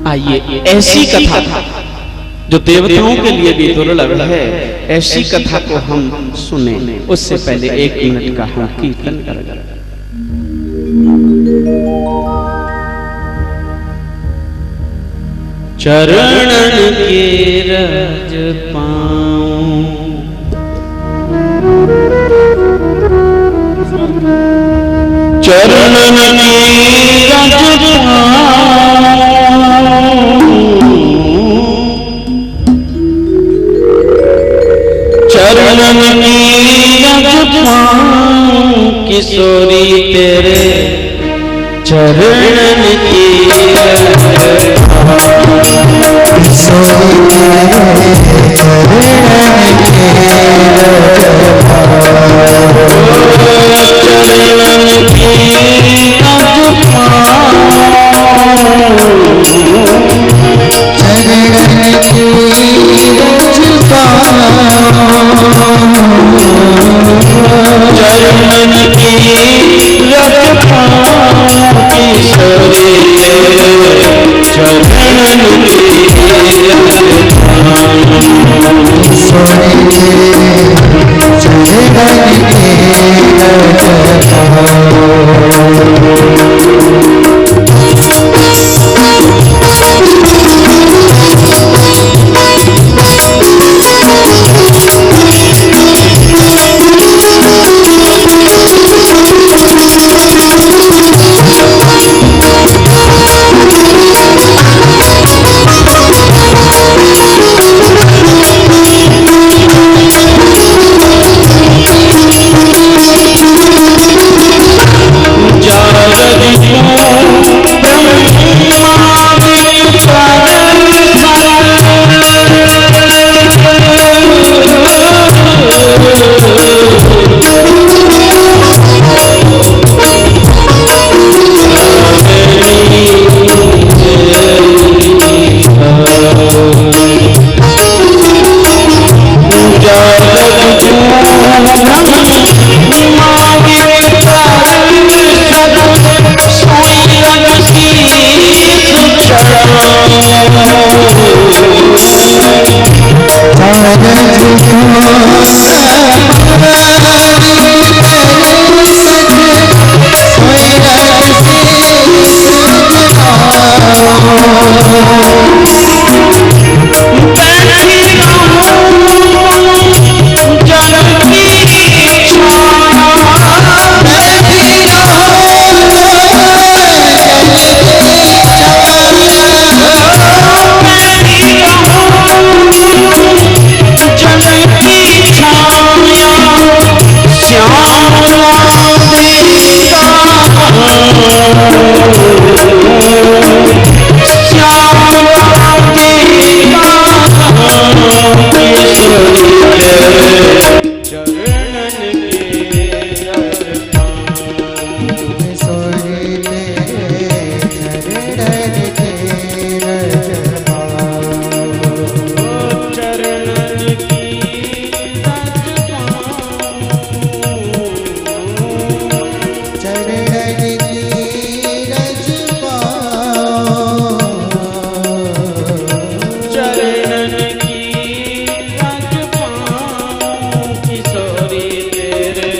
आइए ऐसी कथा जो देवताओं के लिए भी दुर्लभ है, ऐसी कथा को हम सुने। उससे पहले 1 मिनट का हम कीर्तन करें। चरणन के रज पाऊं, चरणन के रज पाऊं, चरणन की रज पाऊं, किशोरी तेरे चरणन की रज पाऊं, किशोरी तेरे चरणन की रज पाऊं, चरणन की रज पाऊं, चरणन की रज चरणन की रज पाऊं, किशोरी तेरे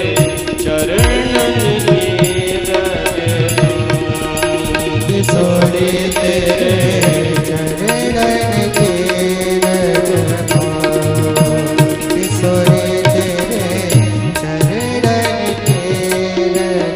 चरणन की रज पाऊं, किशोरी तेरे चरणन की रज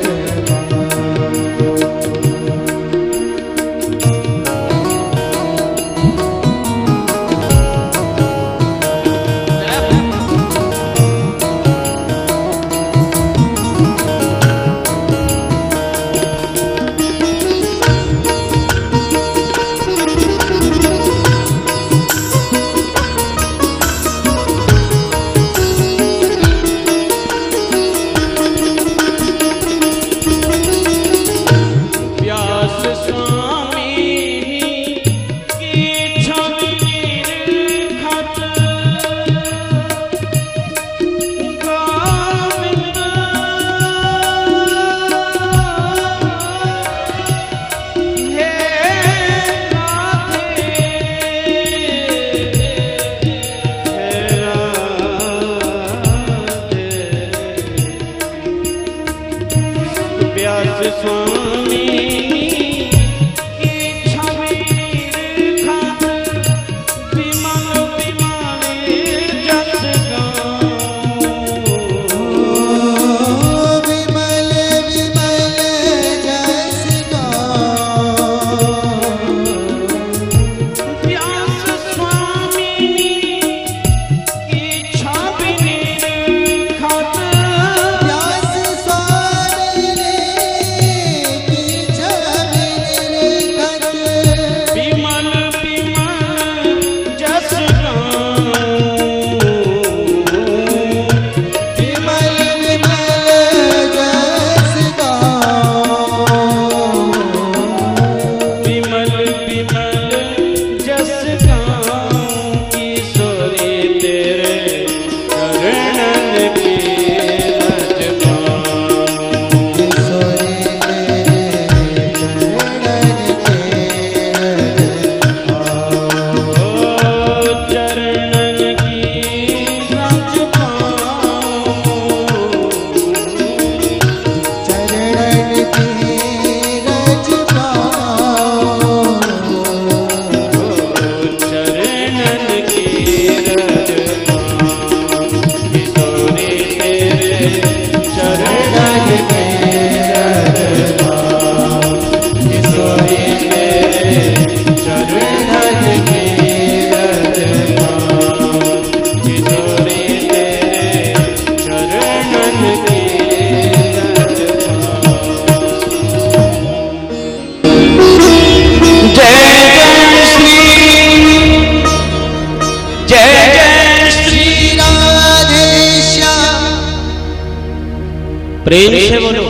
प्रेम से बोलो,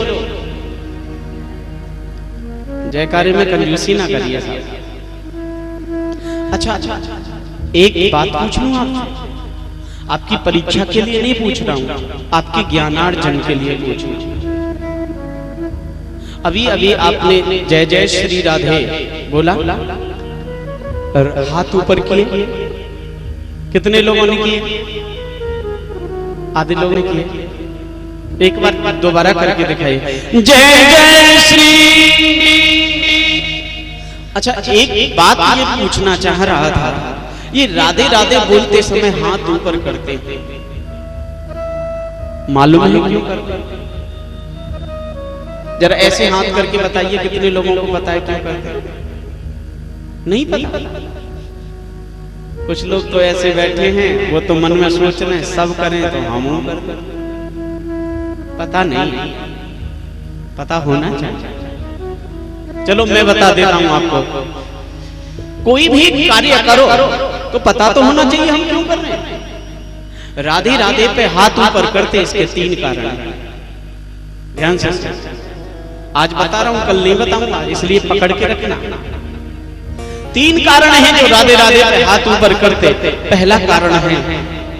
जयकारे में कंजूसी ना करिए साहब। अच्छा, एक बात पूछ लूं आपसे, आपकी परीक्षा के लिए नहीं पूछ रहा हूं, आपके ज्ञानार्जन के लिए पूछ रहा हूं। अभी अभी आपने जय जय श्री राधे बोला और हाथ ऊपर किए, कितने लोगों ने किए? आधे लोगों ने किए। एक बार दोबारा करके दिखाइए, जय जय श्री। अच्छा, एक बात ये पूछना चाह रहा था, ये राधे राधे बोलते समय हाथ ऊपर करते हैं, मालूम है क्यों करते हैं? जरा ऐसे हाथ करके बताइए, कितने लोगों को पता है क्यों करते हैं? नहीं पता। कुछ लोग तो ऐसे बैठे हैं, वो तो मन में सोच रहे हैं सब करें तो हम करें। पता नहीं, पता होना चाहिए। चलो मैं बता देता हूं आपको, कोई भी कार्य करो तो पता तो होना चाहिए हम क्यों कर रहे हैं। राधे राधे पे हाथ ऊपर करते इसके 3 कारण हैं, ध्यान से। आज बता रहा हूं, कल नहीं बताऊंगा, इसलिए पकड़ के रखना। 3 कारण हैं जो राधे राधे पे हाथ ऊपर करते। पहला कारण है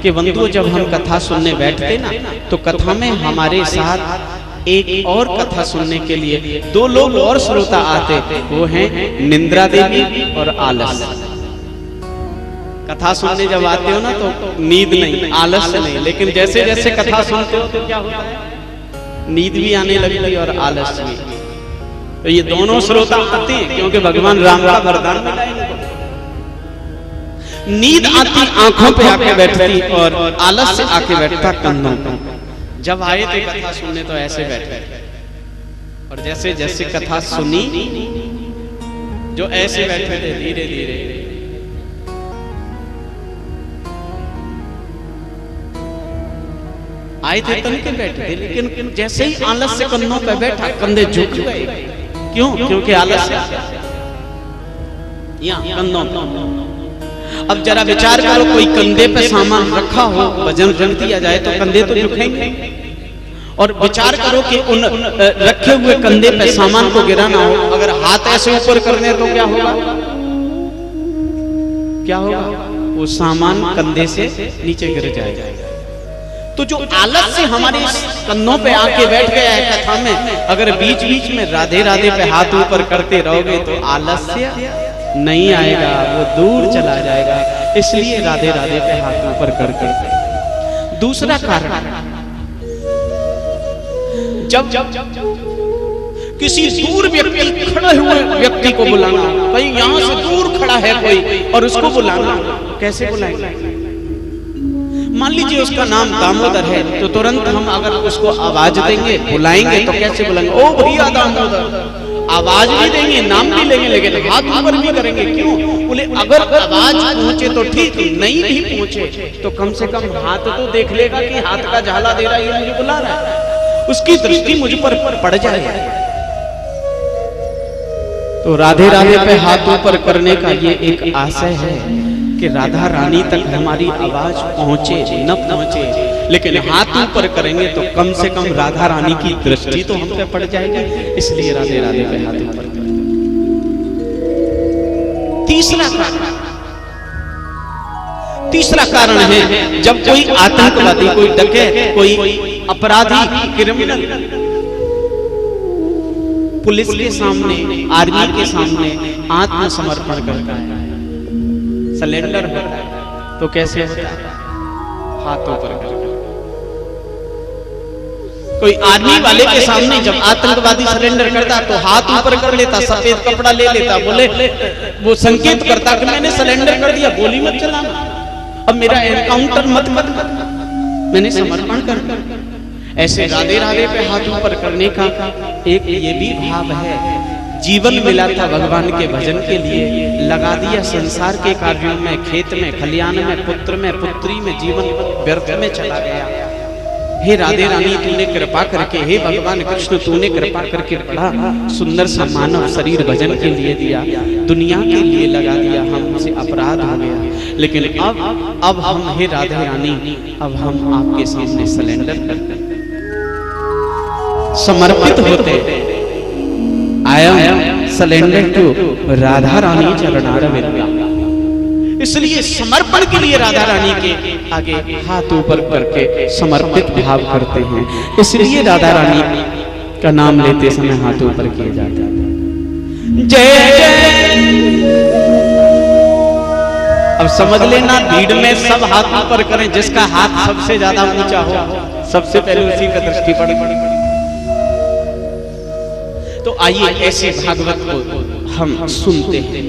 कि बंधुओं, जब हम कथा सुनने बैठते ना, तो कथा में हमारे साथ एक और कथा सुनने के लिए 2 लोग और श्रोता आते, वो हैं निंद्रा देवी और आलस। कथा सुनने जब आते हो ना तो नींद नहीं, आलस नहीं, लेकिन जैसे जैसे कथा सुनते हो तो क्या होता है, नींद भी आने लगती और आलस भी। तो ये दोनों श्रोता आते हैं क्योंकि भगवान राम का वरदान मिला इनको। नींद आती आंखों पे आके बैठती और आलस से आके बैठता कंधों पे। जब आए थे कथा सुनने तो ऐसे बैठे, और जैसे जैसे कथा सुनी जो ऐसे बैठे थे, धीरे धीरे आए थे तन के बैठे थे, लेकिन जैसे ही आलस से कंधों पे बैठा, कंधे झुक गए। क्यों? क्योंकि आलस यहाँ कंधों पे। अब जरा विचार करो, कोई कंधे पे सामान रखा हो, वजन रख दिया जाए तो कंधे तो झुकेंगे। और विचार करो कि उन रखे हुए कंधे पे सामान को गिराना हो, अगर हाथ ऐसे ऊपर कर दे तो क्या होगा? क्या होगा? वो सामान कंधे से नीचे गिर जाएगा। तो जो आलस से हमारे कंधों पे आके बैठ गया है कथा में, अगर बीच बीच में राधे राधे पे हाथ ऊपर करते रहोगे तो आलस्य नहीं आएगा, वो दूर चला जाएगा। इसलिए राधे राधे पे हाथ ऊपर करके। दूसरा कारण, जब किसी दूर व्यक्ति, खड़े हुए व्यक्ति को बुलाना, भाई यहां से दूर खड़ा है कोई और उसको बुलाना, कैसे बुलाएंगे? मान लीजिए उसका नाम दामोदर है, तो तुरंत हम अगर उसको आवाज देंगे, बुलाएंगे तो कैसे बुलाएंगे? ओ भैया दामोदर, आवाज भी देंगे, नाम भी लेंगे, लेकिन हाथ ऊपर भी करेंगे। क्यों? बोले अगर आवाज पहुंचे तो ठीक, नहीं भी पहुंचे तो कम से कम हाथ तो देख लेगा कि हाथ का झाला दे रहा है, ये मुझे बुला रहा है, उसकी दृष्टि मुझ पर पड़ जाएगी। तो राधे राधे पे हाथ ऊपर करने का ये एक आशय है कि राधा रानी तक हमारी आवाज पहुंचे न पहुंचे, लेकिन हाथ ऊपर करेंगे तो कम से कम राधा रानी की दृष्टि तो हम पे पड़ जाएगी। इसलिए राधे राधे पे हाथ ऊपर करते। तीसरा कारण है, जब कोई आतंकवादी, कोई डकैत, कोई अपराधी, क्रिमिनल पुलिस के सामने, आर्मी के सामने आत्मसमर्पण करता है, सरेंडर होता है, तो कैसे होता है? हाथों पर करके। कोई आर्मी वाले के सामने जब आतंकवादी सरेंडर करता तो हाथ ऊपर कर लेता, सफेद कपड़ा ले लेता, बोले वो संकेत करता कि मैंने सरेंडर कर दिया, गोली मत चलाना, अब मेरा एनकाउंटर मत करना, मैंने समर्पण कर दिया। ऐसे राधे राधे पे हाथ ऊपर करने का एक ये भी भाव है। जीवन मिला था भगवान के भजन के लिए, लगा दिया संसार के कार्यों में, खेत में, खलियान में, पुत्र में, पुत्री में, जीवन व्यर्थ में चला गया। हे राधे रानी, तूने कृपा करके, हे भगवान कृष्ण, तूने कृपा करके बड़ा सुंदर सा मानव शरीर भजन के लिए दिया, दुनिया के लिए लगा दिया, हमसे अपराध हो गया, लेकिन अब हम, हे राधे रानी, अब हम आपके सामने सरेंडर करते हैं। समर्पित होते हैं। I am surrender to Radha Rani चरणारविंद। इसलिए समर्पण के लिए राधा रानी के आगे हाथ ऊपर करके समर्पित भाव करते हैं। इसलिए राधा रानी का नाम लेते समय हाथ ऊपर किए जाते हैं। जय जय। अब समझ लेना, भीड़ में सब हाथ ऊपर करें, जिसका हाथ सबसे ज्यादा ऊंचा हो सबसे पहले उसी का दृष्टि पड़े। तो आइए ऐसे भागवत को हम सुनते हैं।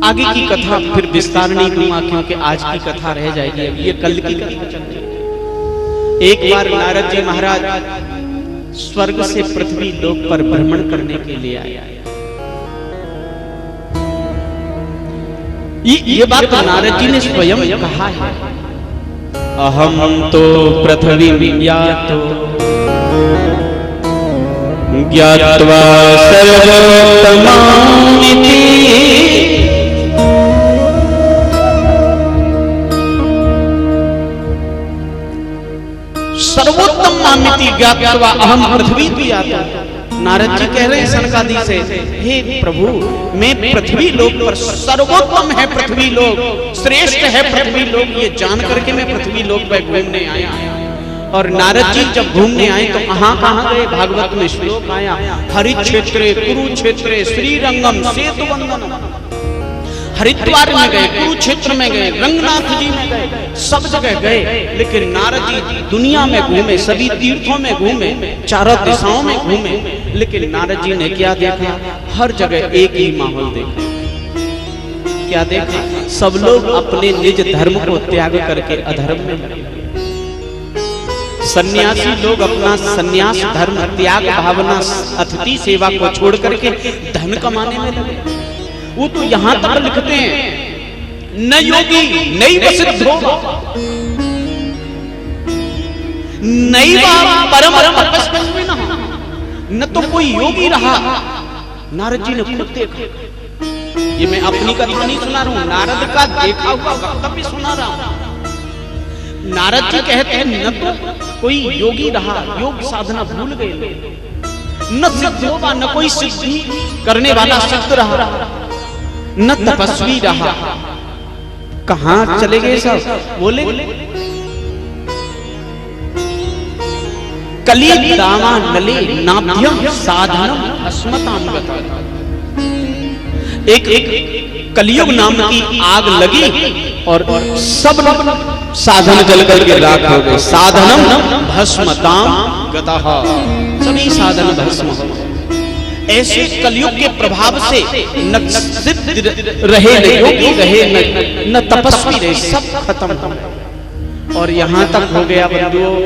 आगे की कथा फिर विस्तार नहीं करूंगा, क्योंकि आज की कथा रह जाएगी, अब ये कल की कथा चल रही है। एक बार नारद जी महाराज स्वर्ग से पृथ्वी लोक पर भ्रमण करने के लिए आया। ये बात तो नारद जी ने स्वयं कहा है, अहम तो पृथ्वी ज्ञातो ज्ञात्वा सर्वोत्तमामिति सर्वोत्तम मामिति ज्ञात्वा अहम पृथ्वी ज्ञातो। नारद जी कह रहे हैं सनकादि से, हे प्रभु, मैं पृथ्वी लोक पर सर्वोत्तम है पृथ्वी लोक, श्रेष्ठ है पृथ्वी लोक, ये जान करके मैं पृथ्वी लोक पर घूमने आया। और नारद जी जब घूमने आए तो कहां गए? भागवत में श्लोक आया, हरिक्षेत्रे कुरुक्षेत्रे श्रीरंगम सेतुबंधनम। हरिद्वार में गए, कुरुक्षेत्र में गए, रंगनाथ जी में गए, सब जगह गए। लेकिन नारद जी दुनिया में घूमे, सभी तीर्थों में घूमे, चारों दिशाओं में घूमे, लेकिन नारद जी ने क्या देखा? हर जगह एक ही माहौल देखा। क्या देखा? सब लोग अपने निज धर्म को त्याग करके अधर्म में लगे। सन्यासी लोग अपना सन्यास धर्म त्याग भावना अतिथि सेवा को छोड़ करके धन कमाने में लगे। वो तो यहां तक लिखते हैं, न योगी नैव सिद्धो नैव परम तपस्विनः, न तो कोई योगी रहा। नारद जी ने खुद देखा। ये मैं अपनी कथा नहीं सुना रहा हूं, नारद का देखा हुआ वक्तव्य सुना रहा हूं। नारद जी कहते हैं, न तो कोई योगी रहा, योग साधना भूल गए, न सिद्ध होगा, न कोई सिद्धि करने वाला सिद्ध रहा, न तपस्वी रहा। कहां चले गए सब? बोले कली दामा नले नाभ्यम साधनम अस्मताम गता। एक कलियुग नाम की आग लगी और सब साधन जल करके राख हो गए। साधनम भस्मताम गतः, सभी साधन भस्म हो गए। ऐसे कलियुग के प्रभाव से न सिद्ध रहे, न योगी रहे, न तपस्वी रहे, सब खत्म हो गए। और यहां तक हो गया बंधुओं,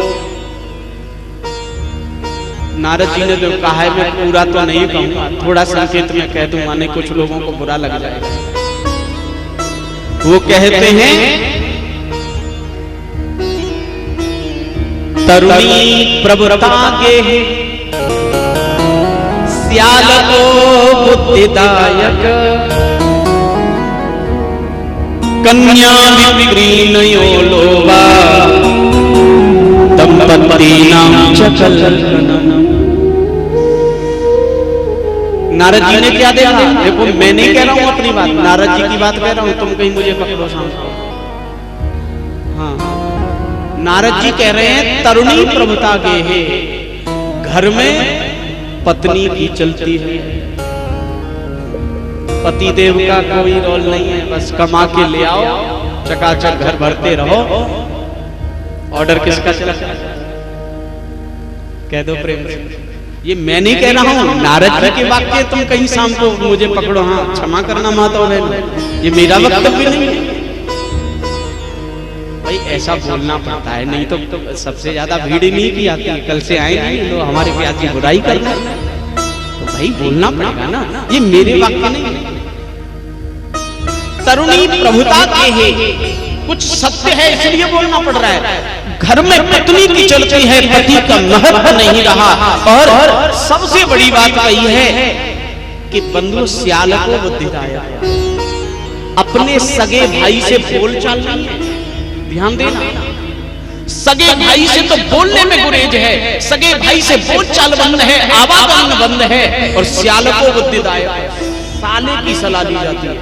नारद जी ने जो कहा है मैं पूरा तो नहीं कहूंगा, थोड़ा संकेत में कह दूंगा, नहीं कुछ लोगों को बुरा लग जाएगा। वो कहते हैं, तरुणी प्रभुता के सियाल को बुद्धिदायक, कन्या विक्रीणयो लोभा दंपति नाम चकल। नारद जी ने क्या देखा? देखो मैं नहीं कह रहा हूं अपनी बात, नारद जी की बात कह रहा हूं, तुम कहीं मुझे पकड़ो सामने। हाँ, नारद जी कह रहे हैं तरुणी प्रभुता के है, घर में पत्नी भी चलती है, पति देव का कोई रोल नहीं है, बस कमा के ले आओ, चकाचक घर भरते रहो। ऑर्डर किसका चला? कह दो प्रेम से। ये मैं नहीं कह रहा हूं, नारद जी के वाक्य, तुम कहीं शाम को मुझे पकड़ो। हाँ, क्षमा करना माता बहन, ये मेरा वक्तव्य नहीं है भाई, ऐसा बोलना पड़ता है, नहीं तो सबसे ज्यादा भीड़ नहीं की आती। कल से आए नहीं लोग हमारे प्यार की बुराई कर रहे हैं, तो भाई बोलना पड़ेगा ना, ये मेरे वाक्य नहीं है। तरुणी प्रभुता के है, कुछ सत्य है इसलिए बोलना पड़ रहा है। घर में पत्नी की चलती है, पति का महत्व नहीं रहा। और सबसे बड़ी बात यही है कि बंधु सियाल को बुद्धिदायक, अपने सगे भाई से बोल चाल नहीं है, ध्यान देना। सगे भाई से तो बोलने में गुरेज है, सगे भाई से बोलचाल बंद है, आवागमन बंद है, और सियाल को बुद्धिदायक साले की सलाह दी जाती है।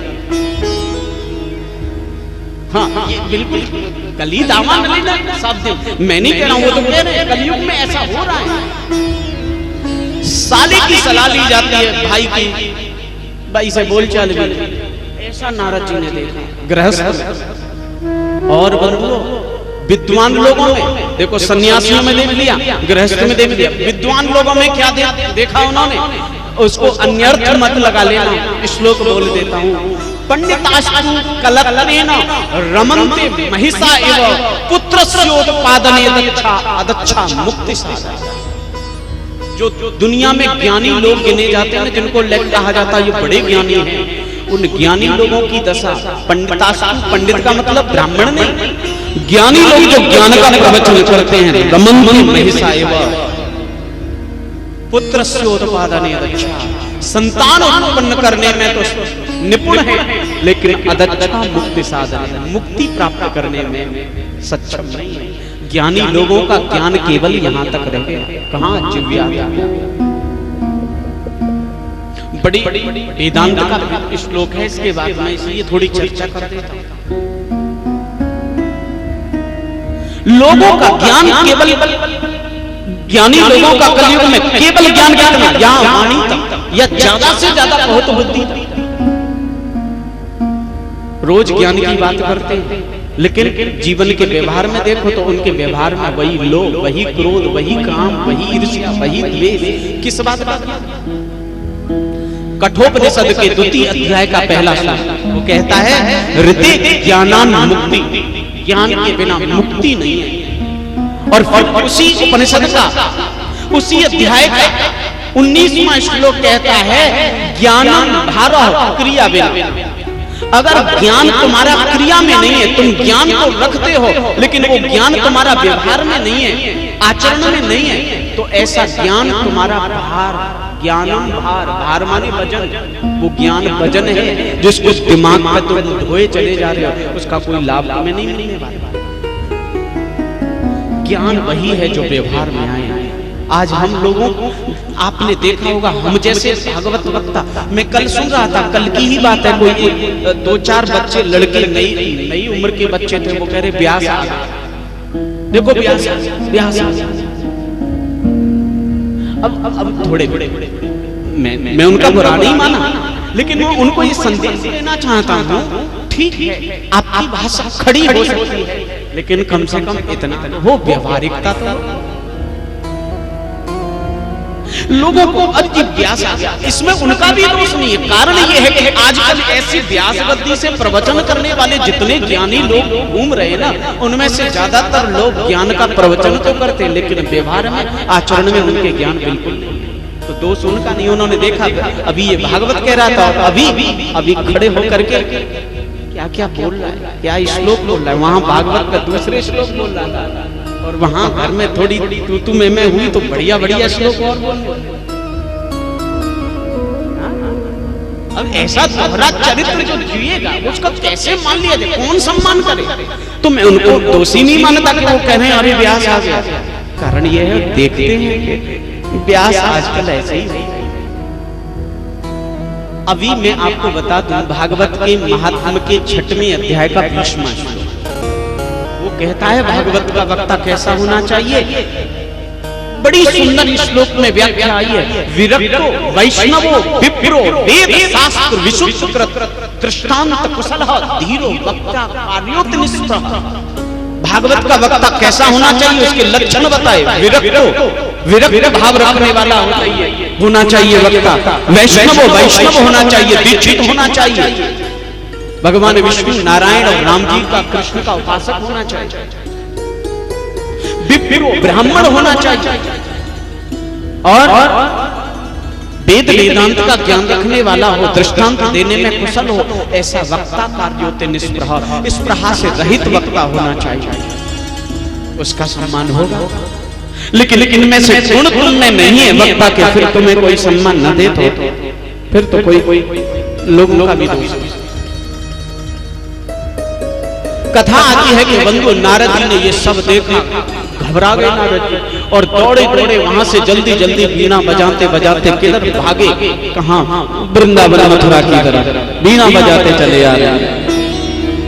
हाँ, ये बिल्कुल कली दावा नहीं ना शब्द मैं नहीं कह रहा हूं, वो तो कह रहे हैं कलयुग में ऐसा हो रहा है। साले की सलाह ली जाती है भाई की, भाई से बोलचाल भी। ऐसा नारद जी ने देखा गृहस्थ और बंधुओं विद्वान लोगों में। देखो सन्यासियों में देख लिया, गृहस्थ में देख लिया, विद्वान लोगों में क्या देखा उन्होंने, उसको अन्यर्थ मत लगा लेना। श्लोक बोल देता हूँ, पंडितास्तु कलत्रेण रमन्ते महिषा एव पुत्रस्योत्पादने अदच्छा मुक्ति साधन। जो दुनिया में ज्ञानी लोग गिने जाते हैं, जिनको कहा जाता है ये बड़े ज्ञानी हैं, उन ज्ञानी लोगों की दशा पंडितास्तु, पंडित का मतलब ब्राह्मण नहीं, ज्ञानी लोग जो ज्ञान का प्रवचन करते हैं, रमन्ते महिषा एव पुत्रस्योत्पादने अदच्छा, संतान उत्पन्न करने में तो निपुण है, लेकिन अदच्छा मुक्ति साधन, मुक्ति प्राप्त करने में सक्षम नहीं है। ज्ञानी लोगों का ज्ञान केवल यहाँ तक रह गया, कहाँ जिव्या। बड़ी वेदांत का श्लोक है, इसके बाद में इसलिए थोड़ी चर्चा कर देता हूं। लोगों का ज्ञान केवल, ज्ञानी लोगों का कलयुग में केवल ज्ञान कितना, यहाँ वाणी तक, या ज्यादा से ज्यादा बहुत बुद्धि तक। रोज ज्ञान की बात करते हैं, लेकिन जीवन के व्यवहार में देखो तो उनके व्यवहार में वही लोभ, वही क्रोध, वही काम, वही ईर्ष्या, वही द्वेष। किस बात का? कठोपनिषद के 2 अध्याय का पहला श्लोक वो कहता है, ऋते ज्ञानान मुक्ति, ज्ञान के बिना मुक्ति नहीं है। और फिर उसी उपनिषद का उसी अध्याय का 19वां श्लोक कहता है, ज्ञानम भारः क्रिया बिना। अगर ज्ञान तुम्हारा क्रिया में नहीं है, तुम ज्ञान तो रखते हो, लेकिन वो ज्ञान तुम्हारा व्यवहार में नहीं है, आचरण में नहीं है, तो ऐसा ज्ञान तुम्हारा भार, ज्ञानम भार, भार माने वजन, वो ज्ञान वजन है जिसको दिमाग पे तुम ढोए चले जा रहे हो, उसका कोई लाभ तुम्हें नहीं मिलने वाला। ज्ञान वही है जो व्यवहार में आए। आज हम लोगों को आपने देखा होगा, हम जैसे भागवत वक्ता, मैं कल सुन रहा था, कल की ही बात है, कोई 2-4 बच्चे लड़के नई उम्र के बच्चे थे, वो कह रहे ब्यास आ गया, देखो ब्यास ब्यास। अब थोड़े मैं उनका बुरा नहीं माना, लेकिन मैं उनको ये संदेश देना चाहता हूँ, ठीक है आपकी भाषा खड़ी हो सकती है, लेकिन कम से कम इतना वो व्यवहारिकता तो लोगों को अति व्यास आ गया। इसमें उनका भी दोष नहीं है, कारण ये है कि आजकल ऐसी व्यास गद्दी से प्रवचन करने वाले जितने ज्ञानी लोग घूम रहे हैं ना, उनमें से ज्यादातर लोग ज्ञान का प्रवचन तो करते हैं, लेकिन व्यवहार में, आचरण में उनके ज्ञान बिल्कुल नहीं। तो दोष उनका नहीं, उन्होंने देखा अभी ये भागवत कह रहा था, अभी खड़े होकर के क्या क्या बोल रहा है, क्या श्लोक बोल रहा है, वहां भागवत का दूसरे श्लोक बोल रहा है, और वहां घर में थोड़ी तू मैं हुई तो बढ़िया बढ़िया श्लोक और बोल। अब ऐसा दोहरा चरित्र जो जिएगा उसका कैसे मान लिया जाए, कौन सम्मान करे? तो मैं उनको दोषी नहीं मानता कि वो कह रहे हैं अरे व्यास आ गया। कारण ये है, देखते हैं कि व्यास आजकल ऐसे ही। अभी मैं आपको बता दूं, भागवत के महात्म्य के 6वें अध्याय का 20वां श्लोक वो कहता है, भागवत का वक्ता कैसा होना चाहिए। बड़ी सुंदर श्लोक में व्याख्या आई है, विरक्तो वैष्णवो विप्रो वेद शास्त्र विशुद्धकृत दृष्टांत कुशलः धीरो वक्ता कार्योत निष्ठः। भागवत का वक्ता कैसा होना चाहिए, उसके लक्षण बताए। विरक्त भाव रखने वाला होना चाहिए वक्ता, वैष्णव होना चाहिए, दीक्षित होना चाहिए, भगवान विष्णु नारायण और राम जी का, कृष्ण का उपासक होना चाहिए, ब्राह्मण होना चाहिए, और वेद वेदांत का ज्ञान रखने वाला हो, दृष्टांत देने में कुशल हो। ऐसा वक्ता कार्योते निष्प्रह, स्पृहा से रहित वक्ता होना चाहिए, उसका सम्मान होगा। लेकिन इनमें से गुण तुमने नहीं है वक्ता के, फिर तुम्हें कोई सम्मान न दे तो फिर तो कोई लोगों का भी दोष। कथा आती है कि बंधु नारद जी ने ये सब देखा, घबरा गए नारद जी और दौड़े दौड़े वहां से जल्दी जल्दी बीना बजाते बजाते किधर भागे, कहां, वृंदावन मथुरा की तरफ बीना बजाते चले आ रहे हैं।